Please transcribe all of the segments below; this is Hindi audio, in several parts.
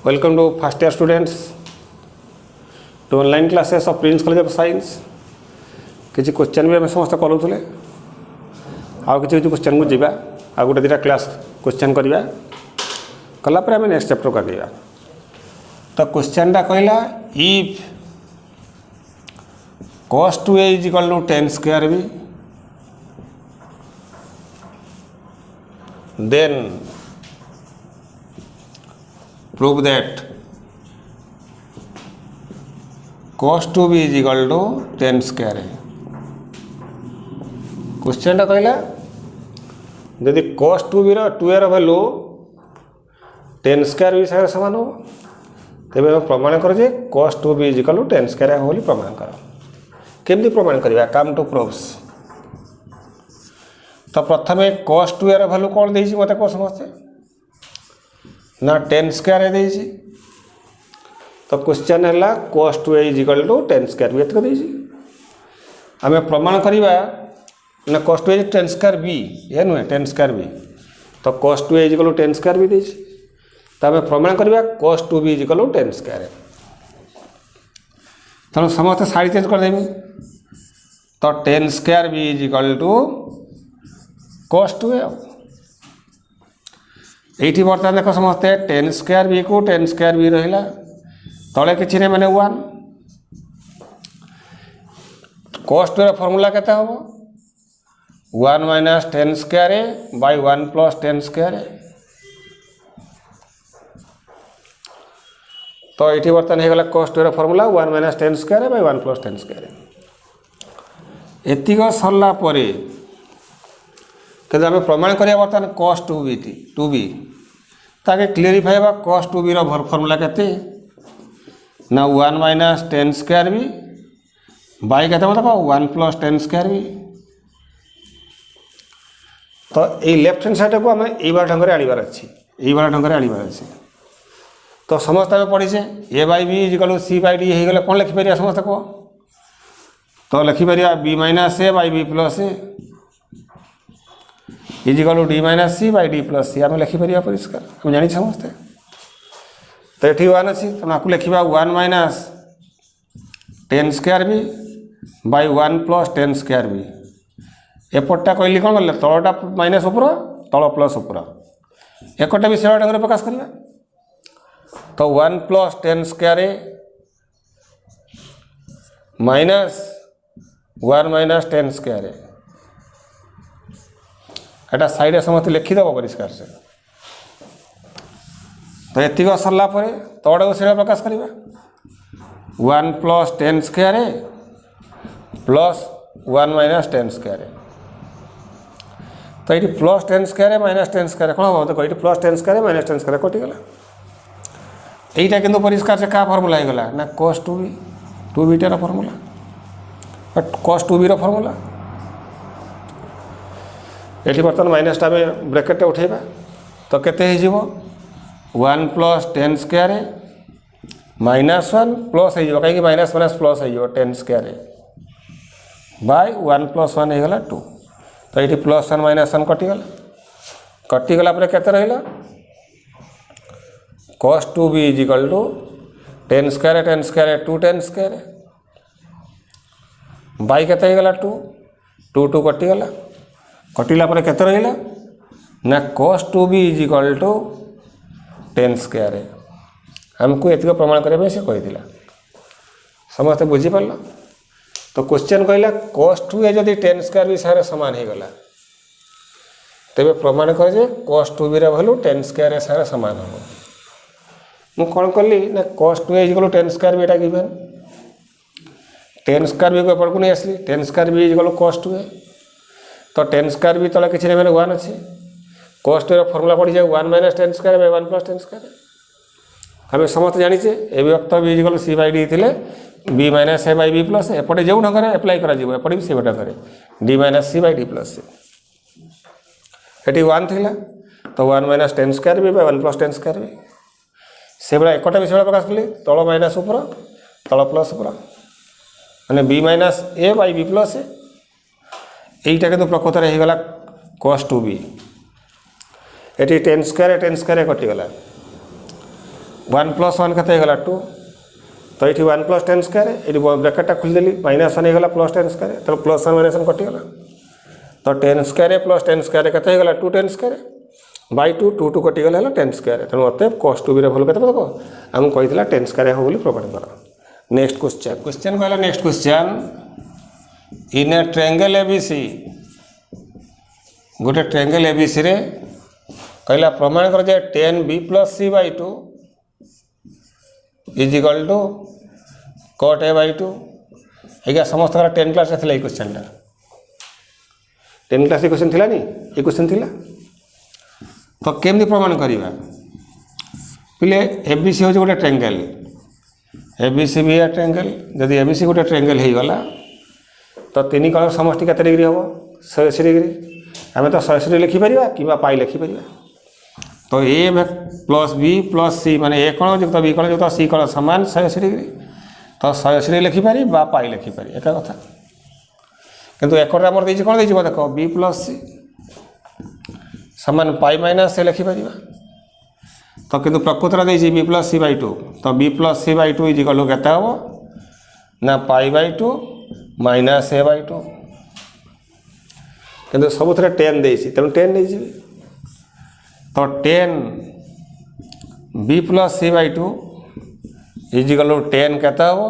Welcome to first year students to online classes of Prince College of Science. किसी क्वेश्चन भी आम समस्त करूँ आउ कि क्वेश्चन को जीवा आ गोटे दुटा क्लास क्वेश्चन करवा कलापर आम नेक्स्ट चैप्टर को आगे तो क्वेश्चनटा कहला if cos 2a is equal to tan square b then prove that cos 2b is equal to tan square a. Question टा कहला यदि cos 2b रो 2a रो वैल्यू tan square b सागर समान हो तेबे हम प्रमाण कर जे cos 2b is equal to tan square a Holi प्रमाण कर केमती प्रमाण करबा कम टू प्रूफ्स तो प्रथमे cos 2a रो वैल्यू कोन देछि मते को समझते ना tan square a देछि तो क्वेश्चन है cos 2a is equal to tan square b एतक देछि आमे प्रमाण करबा ना cos 2a is tan square b ये नुहे tan square b तो cos 2a is equal to tan square b देछि तो आमे प्रमाण करबा cos 2b is equal to tan square a तो समस्त साइड चेंज कर देबी तो tan square b is equal to cos 2a एठी बर्तमान देख समस्ते tan square b को tan square b रहिला तले किछि नै माने 1 cos 2 रा फार्मूला केते होबो 1 minus tan square a by 1 plus tan square a तो ये बर्तमान हो गला cos 2 रा formula 1 minus tan square a by 1 plus tan square a एतिक सरला परे आम प्रमाण करिया बर्तमान cos 2b ताके क्लीयरिफाई बा cos 2b रा फार्मूला केते ना 1 minus tan square b by केते मतलब 1 plus tan square b तो ये लेफ्ट हैंड साइड को आम ये ढंग से आनिबार अच्छी ये ढंग से आनिबार अच्छी तो समस्त आम पढ़ीचे a by b equal c by d हो गले कौन लिखिपर समस्त कह तो लिखिपर b minus a by b plus a is equal to d minus c by d plus c आम लिखिपर परिष्कार आम जानी समस्ते तो ये 1 अच्छी तो आपको लिखा 1 minus tan square b by 1 plus tan square b एपटा कहली कौन कले तलटा माइनस उपर तल प्लस उपर एकटा भी से ढंग प्रकाश करवा तो 1 plus tan square a minus 1 minus tan square a Etah side समस्त लिखिदेव परिष्कार से तो एतिक सरला तौड़ से प्रकाश करवा 1 plus tan square a plus 1 minus tan square a तो ये plus tan square a minus tan square a कौन हम तो ये plus tan square a minus tan square a कटिगला यहीटा किंतु परिष्कार से क्या फर्मूला हो गला ना cos 2b टार फर्मूला बट cos 2b रो फर्मूला ये बर्तमान माइनसटा आम ब्रैकेट उठेबा तो केते हो 1 plus tan square a minus 1 plus हो कहीं माइनस माइनस प्लस हो tan square a by 1 plus 1 होगा 2 तो ये प्लस 1 माइनस 1 कटिगला केते रहिला cos 2b is equal to tan square a 2 tan square a by केते होगा 2 2 2 कटिगला केते रहिला ना cos 2b is equal to tan square a हमको एतिक प्रमाण करबे से कहिदिला समस्त बुझी पारला तो क्वेश्चन कहला cos 2a जदि tan square b सारे समान हो गला तेबे प्रमाण कर जे cos 2b रा वैल्यू tan square a सारे समान हो मु कौन कली ना cos 2a equal tan square b एटा गिवन tan square b को एपड़ को नहीं आसली tan square b equal cos 2a तो tan square b तले किछि नै माने 1 अछि cos 2 रा फार्मूला पड़ी जाय 1 minus tan square by 1 plus tan square हमें समस्त जानिचे ए व्यक्त b equal c by d थिले b minus a by b plus एपटे जो ढंग से अप्लाई करा जिवो एपटे भी से ढंग से d minus c by d plus eighty 1 थिला तो 1 minus tan square b by 1 plus tan square b से बड़ा एकटा भी से प्रकाश कले तल माइनस ऊपर तल प्लस ऊपर माने b minus a by b plus iota के तो प्रकृत रे हो गला cos 2b ये tan स्क्वायर कटिगला वन प्लस वन केते गला 2 तो ये 1 + 10 स्क्वायर ये ब्रैकेटा खोलदेली -1 होगा +10 स्क्वायर तो +1 - 1 कटिगला तो 10 स्क्वायर + 10 स्क्वायर केते गला 2 10 स्क्वायर बाय 2 2 2 कटिगला 10 स्क्वायर तेणु अतएव cos 2b रे भलो केते देखो हम कहितला 10 स्क्वायर हो बोली प्रूव कर। नेक्स्ट क्वेश्चन कहला next question in a triangle ABC गोटे ट्रायंगल एबीसी रे कहला प्रमाण कर जे 10b + c/2 is equal to cot a/2 एगा समस्त 10 क्लास रे थिला ई क्वेश्चन टा 10 क्लास क्वेश्चन थिला नी ई क्वेश्चन थिला तो केमती प्रमाण करिवा पिले एबीसी हो गोटे ट्रायंगल एबीसी भी है ट्रायंगल जदि एबीसी गोटे ट्रायंगल हो गला तो तीन कलर समष्टि केते डिग्री हम 180 डिग्री आम तो 180 डिग्री लिखिपर कि पाई लिखिपर तो ए प्लस बी प्लस सी माने ए कण युक्त बी कण युक्त सी कण सामान 180 डिग्री तो 180 डिग्री लिखिपारी बा पाई लिखिपारी एक कथा किंतु एक आमर देछि कोन देछि देख बी प्लस सी सामान पाई माइनस से लिखिपार तो किंतु प्रकृत देछि बी प्लस c/2 तो B plus c/2 is equal to केते हबो ना π/2 माइनस a/2 किंतु सबुथरे 10 देछि तेणु 10 नहीं जी तो 10 b + c/2 is equal to 10 केते हबो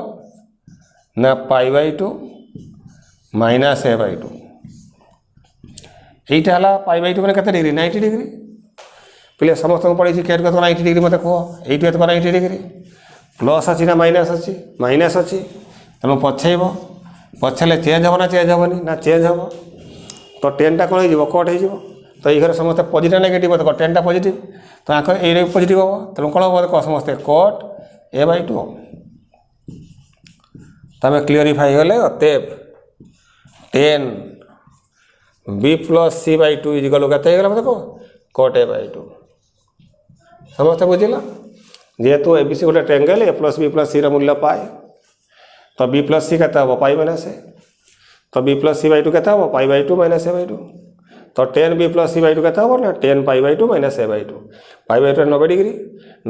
ना π/2 माइनस a/2 एटा हला π/2 माने केते डिग्री 90 डिग्री पिले समस्त पढ़ी कैट कर 90 डिग्री मत कह ये 90 डिग्री प्लस अच्छी ना माइनस अच्छी तेणु पछेब पछले चेंज हम ना चेंज हेनी ना चेंज हम तो 10 टा कौन हो कट हो तो ये समस्त पॉजिटिव नेगेटिव देख 10 टा पॉजिटिव तो आंख ये पॉजिटिव हम तेणु कौन हम कह समस्ते cot a/2 तो आम क्लीयरिफाई गले अतएव 10 b + c/2 इज इक्वल के देख cot a/2 समस्ते बुझिला जेहेतु एबीसी गोटे ट्रायंगल a + b + c मूल्य पाए तो b + c केते हम π - a तो b + c/2 केते हम π/2 - a/2 तो 10 b + c/2 केते हम ना 10 π/2 - a/2 π/2 90 डिग्री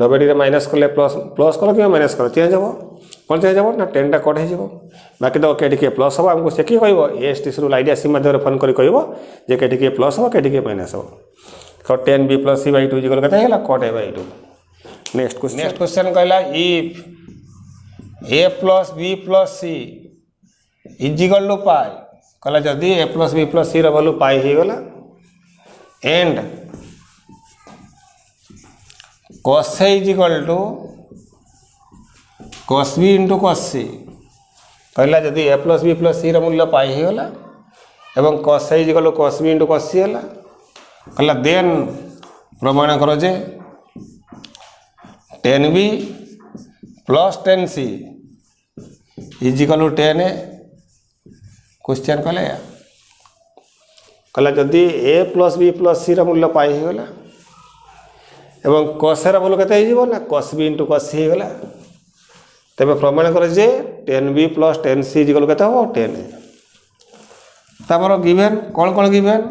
90 डिग्री माइनस कले प्लस कर कि माइनस कर चेंज हम कौन चेंज हम ना 10 टा कट हो बाकी तो के प्लस हम आमको से कि कह एस टी सी आइडिया सी माध्यम फोन कर जे के प्लस हम के माइनस हम तो 10 b + c/2 इज इक्वल केते हैला cot a/2। नेक्स्ट क्वेश्चन कहला if a + b + c is equal to pi कहला जदि a + b + c रो वैल्यू पाई हो गला and cos a is equal to cos b * cos c कहला जदि a + b + c रो मूल्य पाई हो गला एवं cos a is equal to cos b * cos c हैला कहला देन प्रमाण करो जे 10b + 10c is equal to 10a question कहला जदि a + b + c रो मूल्य पाई हो गला एवं cos रो मूल्य केते हो ना cos b * cos c हो गला तबे प्रमाण करो जे 10b + 10c इज इक्वल केते हो 10a तमरो गिवन कौन गिवन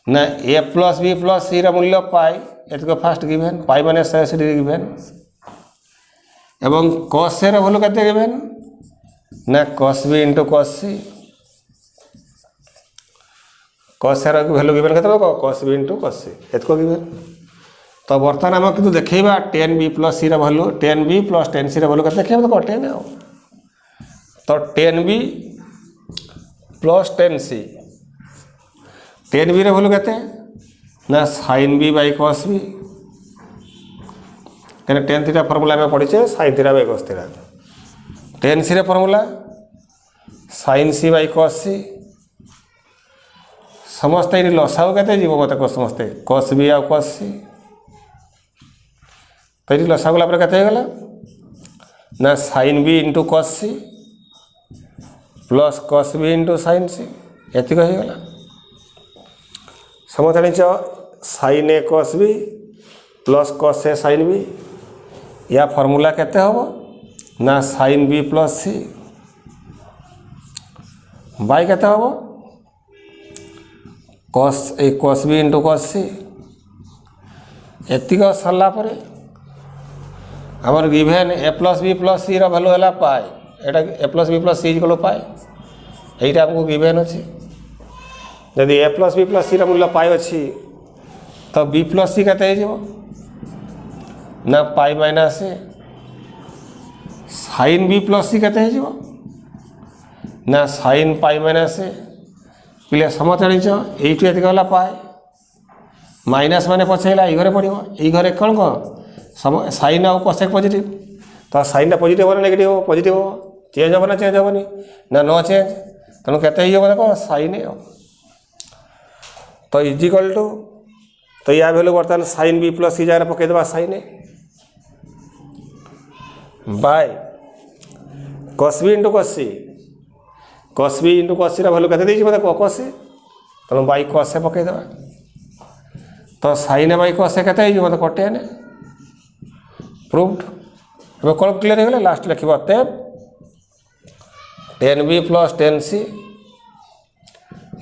ना a + b + c रो मूल्य पाई एतको फास्ट गिवन पाई माने 180 डिग्री गिवन एवं cos a रो वैल्यू केते गिवन ना cos b * cos c cos a रो वैल्यू गिवन केते हो cos b * cos c एतको गिवन तो बर्तमान आम किंतु देखैबा 10b + c रो वैल्यू 10b + 10c रो वैल्यू केते देखैबा तो 10 आ तो 10b + 10c 10b रो वैल्यू केते ना sin b / cos b कने tan थीटा फार्मूला में पढ़िछे sin theta / cos theta 10c रे formula sin c / cos c समस्त ये लसाउ केते जीव मत को समस्ते cos b आ cos c तो ये लसाउ गला पर केते गला ना sin b * cos c + cos b * sin c एतिक हो गला समस्त जानिछ sin a cos b + cos a sin b या फार्मूला केते हबो ना sin b + c बाय केते हबो cos b * cos c एतिक सरला परे आमर गिभेन ए प्लस बी प्लस सी भैल्यू है पाए एटा ए प्लस बी प्लस सी इक्वल पाए यहीटा आमको गिभेन अच्छी यदि ए प्लस बी प्लस सी मूल्य पाए अच्छी तो बी प्लस सी केते ना पाई माइनस ए साइन बी प्लस सी केते ना साइन पाई माइनस ए पिले समझ जानिच एइटु एति गला पाए माइनस माने पछेला ई घरे पड़िबो ई घरे कोन को साइन आउ कोसेक पॉजिटिव तो साइन टा पॉजिटिव हो नेगेटिव हो पॉजिटिव हो चेंज हो ना चेंज होबनी ना नो चेंज तेणु केते ही हो देखो साइन ए तो इजिकल टू तो या वैल्यू बर्तमान साइन बी प्लस सी जगह पकईदे sine a by cos b into cos b into cos c value के मतलब कस तेणु बाई कस ए पकईदे तो sign a by cos a के मतलब कटेन प्रूव्ड अब कौन क्लियर हो लास्ट लिख तेब 10b प्लस 10c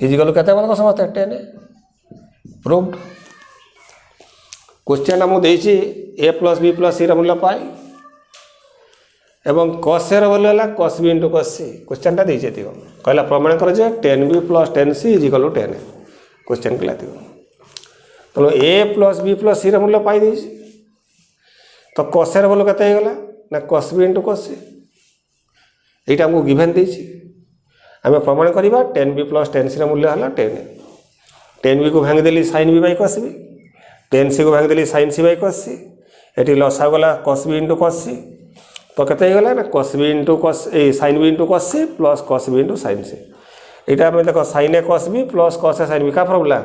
इजिकल के समझते 10 प्रूव्ड क्वेश्चन आमको देसी ए प्लस बी प्लस सी मूल्य पाई एवं कस ए मूल्य है कस बी इंटू कस सी क्वेश्चन देती कहला प्रमाण कर 10b plus 10c is equal 10 question कहला तेणु ए प्लस बी प्लस सी मूल्य पाई तो कस ए मूल्य के ना कस बी इंटू कस सी यहीटा आमको गिभेन देसी आम प्रमाण करवा 10b प्लस 10c मूल्य है 10 10b को भांगदेली sine b by cos b 10c को भांगदेली साइन सी बाई कस सी ये लसा गला कस बी इंटू कस सी तो केते गला ना cos b into cos sine b into cos c plus cos b into sine c यहाँ आम देख sine a cos b plus cos a sine b क्या formula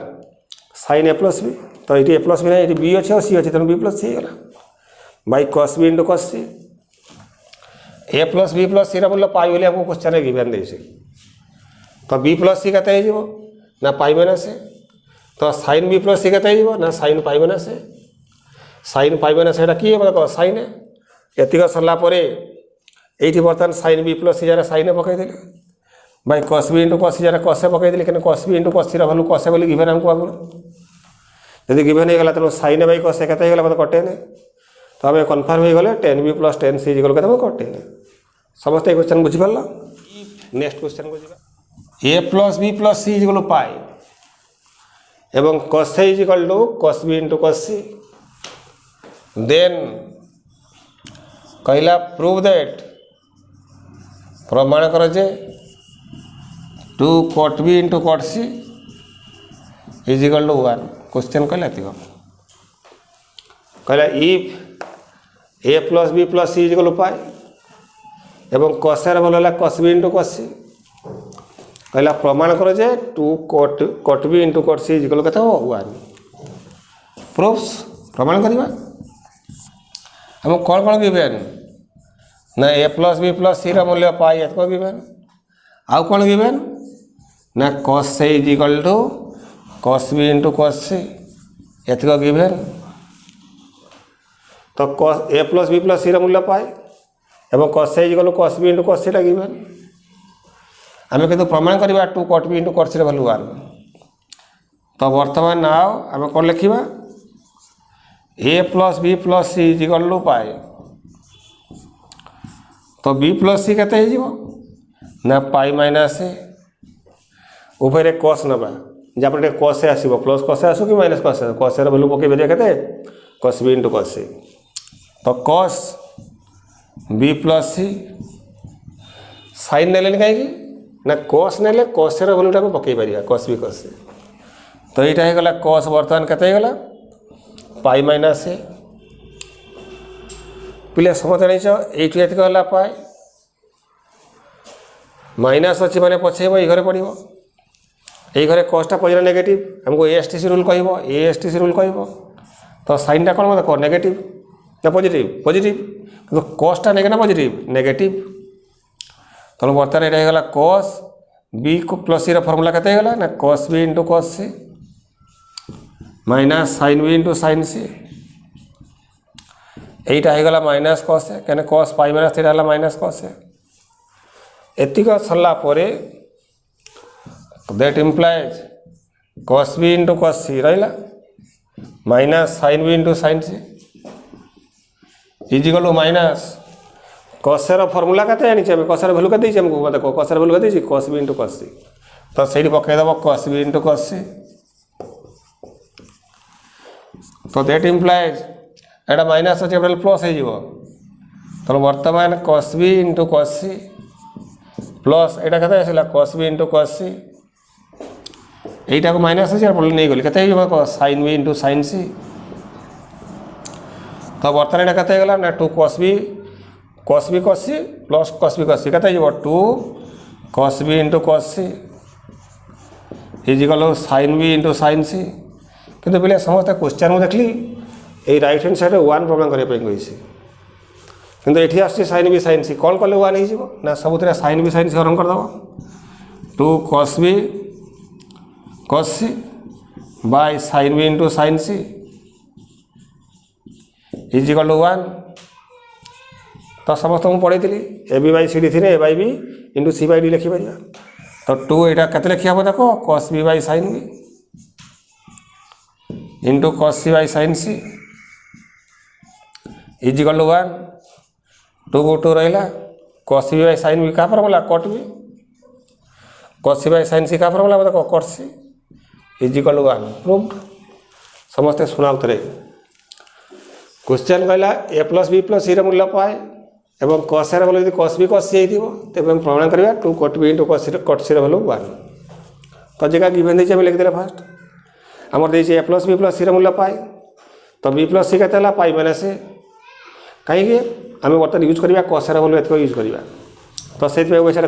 sine a plus b तो ये ए प्लस बी ना ये बी अच्छे और सी अच्छे तेनाली बी प्लस सी होगा by cos b into cos c a plus B plus सी मूल्य पाई बोली आपको क्वेश्चन गिभेन देसी तो बी प्लस सी के ना पाई माइनस ए तो साइन बी प्लस सी के ना साइन पाई माइनस ए साइन पाई माइनस एटा किए मतलब साइन ए एतिक सरलापर ये बर्तमान साइन बी प्लस सी जरा साइन ए पकईदे भाई कस बी इंटू कस सी जरा कस ए पकईदे कि cos b into cos c value cos a बोली गिभेन आमको आगुरी जब गिभेन होगा तेनाली sine a by cos a के मतलब कटेन तो आम कनफर्म हो गले 10b प्लस 10c इजिकल के कटेन समस्त क्वेश्चन बुझीपार नेक्स्ट क्वेश्चन को a plus B plus c is equal pi एवं cos a is equal to cos b into cos c then कहला प्रूव दैट प्रमाण कर जे 2 cot b into cot c is equal to 1 question कहला if a plus B plus c is equal pi एवं कस ए भल है कस बी इंटू कस सी कहला प्रमाण कर 2 cot b into cot c is equal के 1 प्रूफ्स प्रमाण करवा हम कौन कौन गिभेन ना ए प्लस बी प्लस सी मूल्य पाई एत गिभेन आउ कौन गिभेन ना cos a is equal to cos b into cos c एत गिभेन तो cos a plus B plus सी मूल्य पाए एवं cos a is equal cos b into cos c given आम कितु प्रमाण करवा 2 cot b into cot c value 1 तो बर्तमान आओ आम कौन लिखा a plus B plus c is equal to पाए तो बी प्लस सी के ना पाई माइनस ए उभय कस नवा जहाँ कस ए आसो प्लस कस ए आसो कि माइनस कस ए कस ए भैल्यू पकई के कस बी इंटू कस सी तो कस बी प्लस सी साइन ने कहीं ना कस ने कस ए भैल्यूटा पकई पार कस बी कस सी तो यहाँ होगा कस बर्तमान के पाई माइनस ए पिले समझ जानिच ये गला पाए माइनस अच्छी माने पछेब ये घरे पड़ो ये घरे कसटा पड़ा नेगेटिव हमको एएसटीसी रूल कह एएसटीसी रूल कह तो साइनटा कौन मतलब नेगेटिव ना पॉजिटिव पॉजिटिव तो कसटा नेगे ना पॉजिटिव नेगेटिव तेणु बर्तमान ये होगा कस बी को प्लस सी फर्मुला के ना cos b into cos c minus sine b into sine c यहीटा होगा माइनस कस ए क्या cos pi minus theta minus cos a एतिक सरलापर that implies cos b into cos c रहा minus sine b into sine c is equal to minus कसेर फर्मूला केते जानी आम कसेर भैल्यू के आमको देखो कसेर भैल्यू के कस बी इंटू कस सी तो सही पकईदेव कस बी इंटू कस सी तो दैट इम्प्लाइज एटा माइनस अच्छे प्लस हो तो बर्तमान cos b into cos c plus एटा केते आसला कस बी इंटू कस सी यहीटा को माइनस अच्छे पड़े नहीं गली के sine b into sine c तो बर्तमान यहाँ केते गला ना 2 cos b cos c plus cos b केते हो 2 cos b into cos c is equal sine b into sine c किंतु पे समस्त क्वेश्चन देखली ये राइट हैंड साइड 1 प्रॉब्लम करने कही किंतु ये आस साइन बी साइन सी कौन कले 1 हो ना सब साइन बी साइन सी गरम करदेव 2 cos c by sine b into sine c is equal to 1 तो समस्त मुझे पढ़ी a b by c d थी a by b into c by d लिखिपर तो 2 यहाँ के लिखी हम देख cos b by sine b into cos c by sine c is equal to 1 2 को 2 रहा cos b by sine b क्या formula cot b cos c by sine C क्या फर्मूला देखो cot C is equal to 1 proved समस्ते शुणा थे क्वेश्चन कहला ए प्लस बी प्लस सी मूल्य पाए एवं कसेर भैल्यू यदि कस बी कस सी हो तेज प्रमाण करवा 2 कट बी इंटू कट सी भैल्यू 1 तो जगह गिवेन देती आम लिखिदे फास्ट आमर देती ए प्लस सी मूल्य पाए तो बी प्लस सी के पाई माइनस ए कहीं आम बर्तमान यूज करवा कसेर भैल्यू एत यूज करवा तो से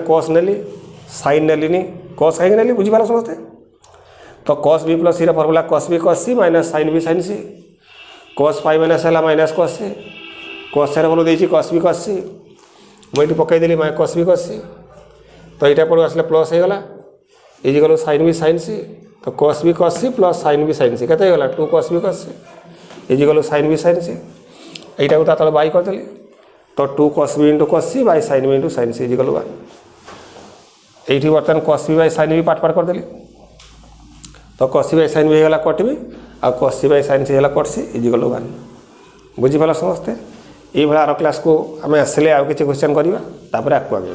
कस नेली साइन नेली कस कहीं नेली बुझीपार समस्ते तो कस बी प्लस सी फर्मूला कस c minus sine b sine सी कस पाई माइनस है माइनस कस सी कसेर भैल्यू देती कस सी मुझे पकईदेली कस सी तो यहाँ पड़ आसले प्लस होगा is equal sine b sine c तो cos c plus sine b sine c के 2 cos c is equal sine b sine c यहाँ को तले बाई करदेली तो 2 cos b into cos c by sine b into sine c is equal 1 ये बर्तमान cos b by sine b part part करदेली तो cos c by sine b होगा कट बी आ कस सी बाय साइन सी है कट सी इजिकल 1 बुझीपार समस्ते ये भाई आर क्लास को आम आसले आउ कि क्वेश्चन करवा आगे